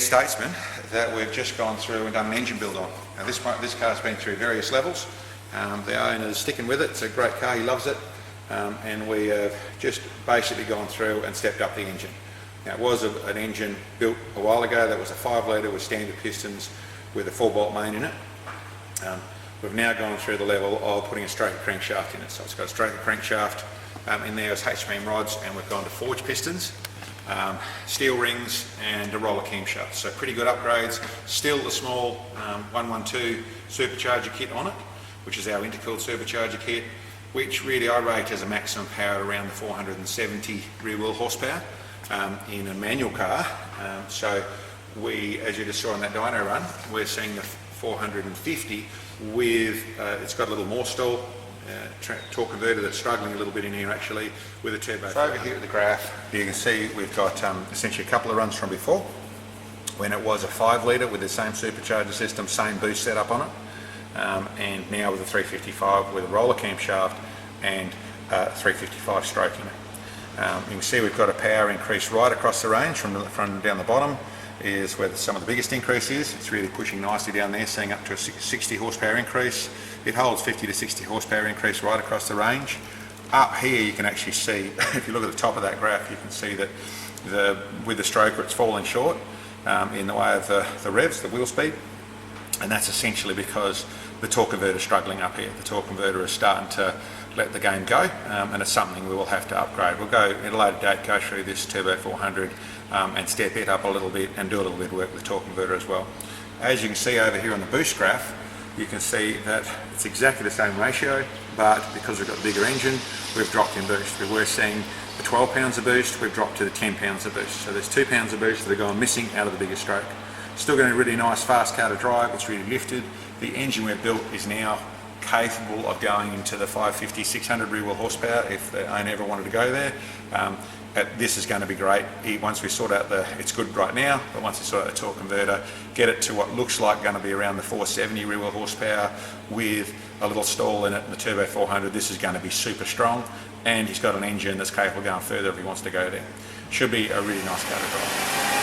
Statesman that we've just gone through and done an engine build on. Now this car's been through various levels. The owner's sticking with it. It's a great car, he loves it, and we have just basically gone through and stepped up the engine. Now it was an engine built a while ago that was a 5 litre with standard pistons with a 4-bolt main in it. We've now gone through the level of putting a straight crankshaft in it. So it's got a straight crankshaft in there as HPM rods, and we've gone to forged pistons, steel rings and a roller camshaft. So pretty good upgrades. Still the small M112 supercharger kit on it, which is our intercooled supercharger kit, which really I rate as a maximum power around the 470 rear wheel horsepower in a manual car. So we, as you just saw in that dyno run, we're seeing the 450 with, it's got a little more stall, torque converter that's struggling a little bit in here actually with a turbo. So over here at the graph you can see we've got essentially a couple of runs from before when it was a 5 litre with the same supercharger system, same boost setup on it, and now with a 355 with a roller camshaft and 355 stroke in it. You can see we've got a power increase right across the range from down the bottom is where some of the biggest increase is. It's really pushing nicely down there, seeing up to a 60 horsepower increase. It holds 50 to 60 horsepower increase right across the range. Up here you can actually see, if you look at the top of that graph, you can see that with the stroker it's falling short in the way of the revs, the wheel speed, and that's essentially because the torque converter is struggling up here. The torque converter is starting to let the game go, and it's something we will have to upgrade. We'll go at a later date, go through this Turbo 400 and step it up a little bit and do a little bit of work with the torque converter as well. As you can see over here on the boost graph, you can see that it's exactly the same ratio, but because we've got the bigger engine, we've dropped in boost. We were seeing the 12 pounds of boost, we've dropped to the 10 pounds of boost. So there's 2 pounds of boost that are going missing out of the bigger stroke. Still getting a really nice fast car to drive, it's really lifted. The engine we've built is now capable of going into the 550, 600 rear wheel horsepower if the owner ever wanted to go there. This is going to be great once we sort out it's good right now, but once we sort out the torque converter, get it to what looks like going to be around the 470 rear wheel horsepower with a little stall in it, the Turbo 400, this is going to be super strong, and he's got an engine that's capable of going further if he wants to go there. Should be a really nice car to drive.